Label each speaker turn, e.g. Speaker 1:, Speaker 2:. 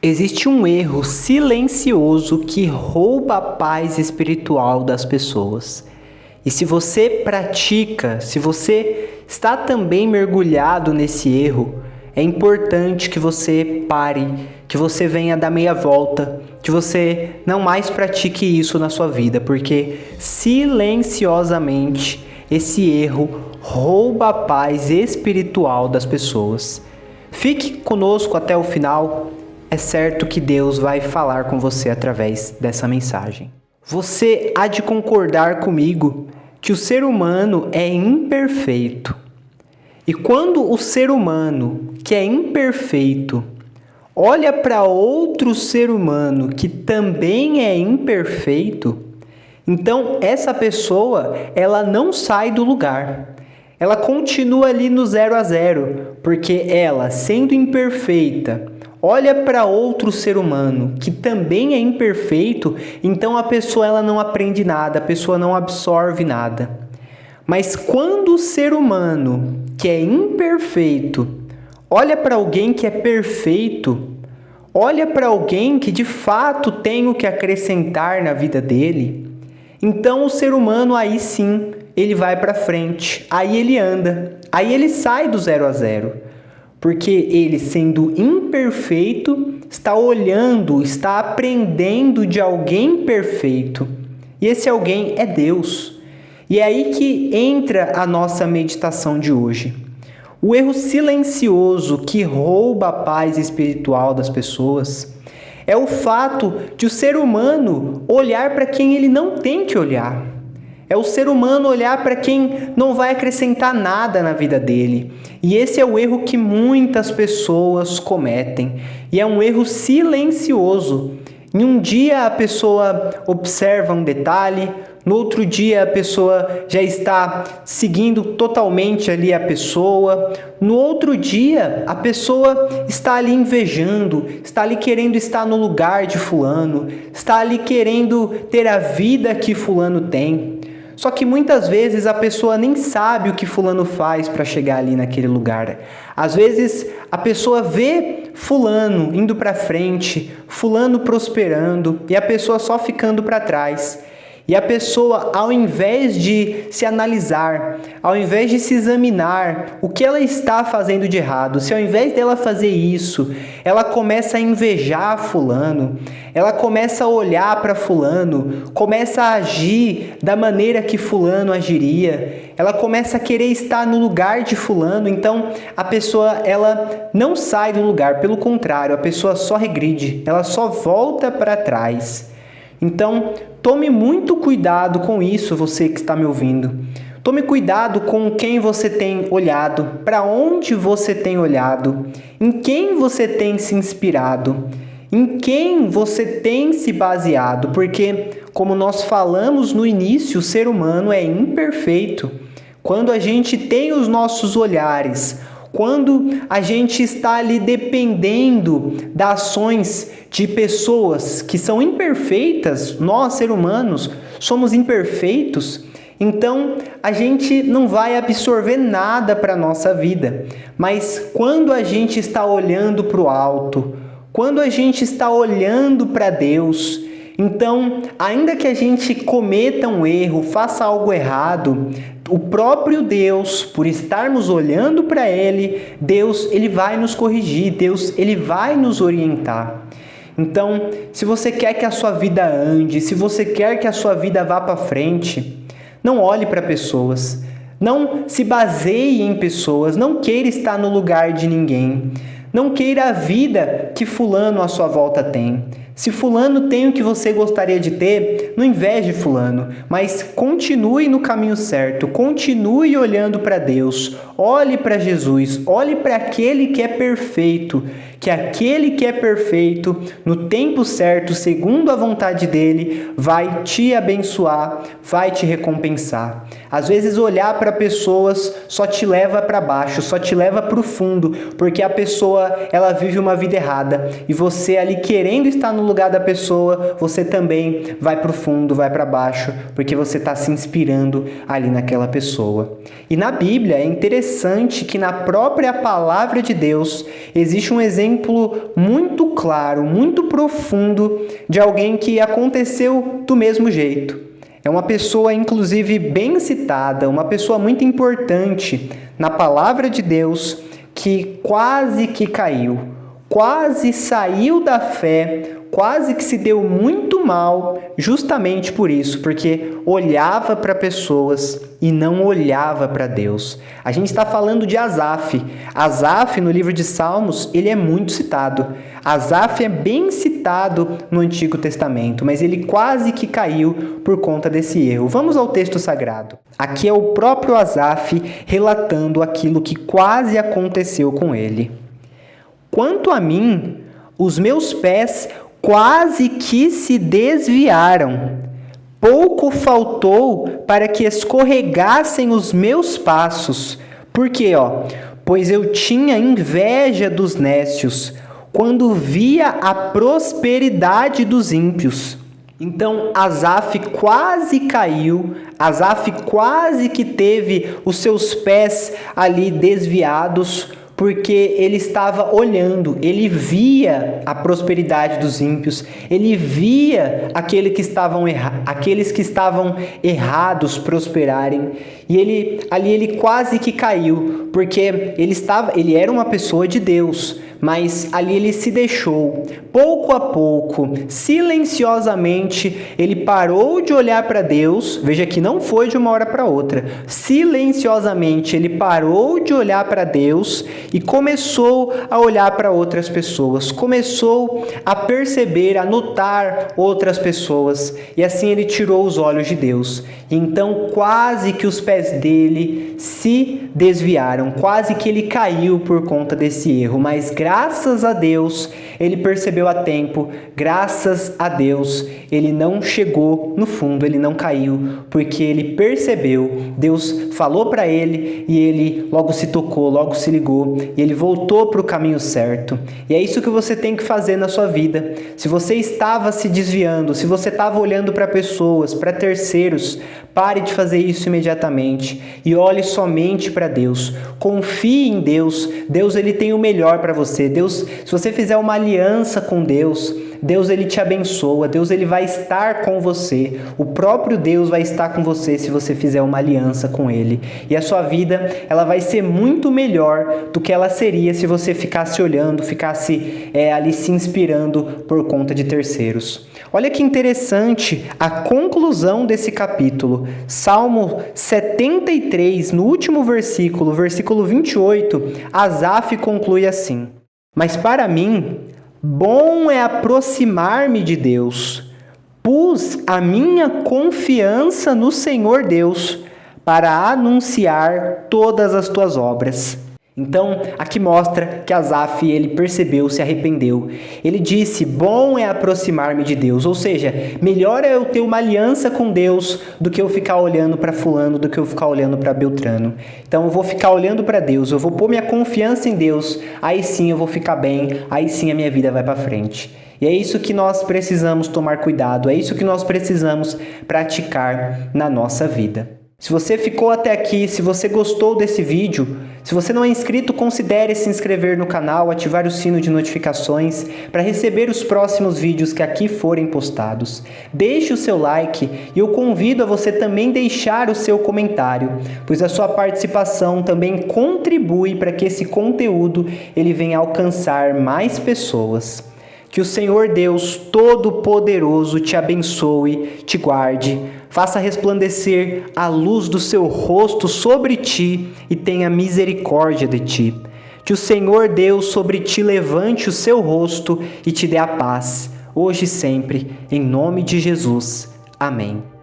Speaker 1: Existe um erro silencioso que rouba a paz espiritual das pessoas. E se você pratica, se você está também mergulhado nesse erro, é importante que você pare, que você venha dar meia volta, que você não mais pratique isso na sua vida, porque silenciosamente esse erro rouba a paz espiritual das pessoas. Fique conosco até o final. É certo que Deus vai falar com você através dessa mensagem. Você há de concordar comigo que o ser humano é imperfeito. E quando o ser humano, que é imperfeito, olha para outro ser humano que também é imperfeito, então essa pessoa, ela não sai do lugar. Ela continua ali no 0 a 0, porque ela, sendo imperfeita, olha para outro ser humano que também é imperfeito, então a pessoa ela não aprende nada, a pessoa não absorve nada. Mas quando o ser humano que é imperfeito olha para alguém que é perfeito, olha para alguém que de fato tem o que acrescentar na vida dele, então o ser humano aí sim, ele vai para frente, aí ele anda, aí ele sai do 0 a 0. Porque ele, sendo imperfeito, está olhando, está aprendendo de alguém perfeito. E esse alguém é Deus. E é aí que entra a nossa meditação de hoje. O erro silencioso que rouba a paz espiritual das pessoas é o fato de o ser humano olhar para quem ele não tem que olhar. É o ser humano olhar para quem não vai acrescentar nada na vida dele. E esse é o erro que muitas pessoas cometem. E é um erro silencioso. Em um dia a pessoa observa um detalhe, no outro dia a pessoa já está seguindo totalmente ali a pessoa, no outro dia a pessoa está ali invejando, está ali querendo estar no lugar de fulano, está ali querendo ter a vida que fulano tem. Só que muitas vezes a pessoa nem sabe o que fulano faz para chegar ali naquele lugar. Às vezes a pessoa vê fulano indo para frente, fulano prosperando e a pessoa só ficando para trás. E a pessoa, ao invés de se analisar, ao invés de se examinar o que ela está fazendo de errado, se ao invés dela fazer isso, ela começa a invejar fulano, ela começa a olhar para fulano, começa a agir da maneira que fulano agiria, ela começa a querer estar no lugar de fulano, então a pessoa ela não sai do lugar, pelo contrário, a pessoa só regride, ela só volta para trás. Então, tome muito cuidado com isso, você que está me ouvindo. Tome cuidado com quem você tem olhado, para onde você tem olhado, em quem você tem se inspirado, em quem você tem se baseado, porque, como nós falamos no início, o ser humano é imperfeito. Quando a gente tem os nossos olhares, quando a gente está ali dependendo das ações de pessoas que são imperfeitas, nós, seres humanos, somos imperfeitos, então a gente não vai absorver nada para a nossa vida. Mas quando a gente está olhando para o alto, quando a gente está olhando para Deus, então, ainda que a gente cometa um erro, faça algo errado, o próprio Deus, por estarmos olhando para Ele, Deus, Ele vai nos corrigir, Deus, Ele vai nos orientar. Então, se você quer que a sua vida ande, se você quer que a sua vida vá para frente, não olhe para pessoas, não se baseie em pessoas, não queira estar no lugar de ninguém, não queira a vida que fulano à sua volta tem. Se fulano tem o que você gostaria de ter, não inveje fulano, mas continue no caminho certo, continue olhando para Deus, olhe para Jesus, olhe para aquele que é perfeito, que aquele que é perfeito, no tempo certo, segundo a vontade dele, vai te abençoar, vai te recompensar. Às vezes olhar para pessoas só te leva para baixo, só te leva para o fundo, porque a pessoa ela vive uma vida errada e você ali querendo estar no no lugar da pessoa, você também vai para o fundo, vai para baixo, porque você está se inspirando ali naquela pessoa. E na Bíblia é interessante que na própria palavra de Deus existe um exemplo muito claro, muito profundo de alguém que aconteceu do mesmo jeito. É uma pessoa, inclusive, bem citada, uma pessoa muito importante na palavra de Deus que quase que caiu, quase saiu da fé, quase que se deu muito mal justamente por isso, porque olhava para pessoas e não olhava para Deus. A gente está falando de Asaf. Asaf, no livro de Salmos, ele é muito citado. Asaf é bem citado no Antigo Testamento, mas ele quase que caiu por conta desse erro. Vamos ao texto sagrado. Aqui é o próprio Asaf relatando aquilo que quase aconteceu com ele. Quanto a mim, os meus pés quase que se desviaram. Pouco faltou para que escorregassem os meus passos. Por quê? Pois eu tinha inveja dos nécios, quando via a prosperidade dos ímpios. Então, Asaf quase caiu, Asaf quase que teve os seus pés ali desviados, porque ele estava olhando, ele via a prosperidade dos ímpios, ele via aqueles que estavam errados prosperarem, e ele quase que caiu, porque ele era uma pessoa de Deus, mas ali ele se deixou, pouco a pouco, silenciosamente, ele parou de olhar para Deus. Veja que não foi de uma hora para outra, silenciosamente ele parou de olhar para Deus e começou a olhar para outras pessoas, começou a perceber, a notar outras pessoas, e assim ele tirou os olhos de Deus. Então quase que os pés dele se desviaram, quase que ele caiu por conta desse erro, mas graças a Deus ele percebeu a tempo, graças a Deus ele não chegou no fundo, ele não caiu, porque ele percebeu, Deus falou para ele e ele logo se tocou, logo se ligou e ele voltou para o caminho certo. E é isso que você tem que fazer na sua vida. Se você estava se desviando, se você estava olhando para pessoas, para terceiros, pare de fazer isso imediatamente e olhe somente para Deus. Confie em Deus. Deus ele tem o melhor para você. Deus, se você fizer uma aliança com Deus, Deus ele te abençoa, Deus ele vai estar com você, o próprio Deus vai estar com você se você fizer uma aliança com ele, e a sua vida ela vai ser muito melhor do que ela seria se você ficasse olhando, ficasse ali se inspirando por conta de terceiros. Olha que interessante a conclusão desse capítulo, Salmo 73, no último versículo, versículo 28, Asaf conclui assim: mas para mim, bom é aproximar-me de Deus. Pus a minha confiança no Senhor Deus para anunciar todas as tuas obras. Então, aqui mostra que Asaf, ele percebeu, se arrependeu. Ele disse, bom é aproximar-me de Deus. Ou seja, melhor é eu ter uma aliança com Deus do que eu ficar olhando para fulano, do que eu ficar olhando para Beltrano. Então, eu vou ficar olhando para Deus, eu vou pôr minha confiança em Deus, aí sim eu vou ficar bem, aí sim a minha vida vai para frente. E é isso que nós precisamos tomar cuidado, é isso que nós precisamos praticar na nossa vida. Se você ficou até aqui, se você gostou desse vídeo, se você não é inscrito, considere se inscrever no canal, ativar o sino de notificações para receber os próximos vídeos que aqui forem postados. Deixe o seu like e eu convido a você também deixar o seu comentário, pois a sua participação também contribui para que esse conteúdo ele venha alcançar mais pessoas. Que o Senhor Deus Todo-Poderoso te abençoe, te guarde, faça resplandecer a luz do seu rosto sobre ti e tenha misericórdia de ti. Que o Senhor Deus sobre ti levante o seu rosto e te dê a paz, hoje e sempre, em nome de Jesus. Amém.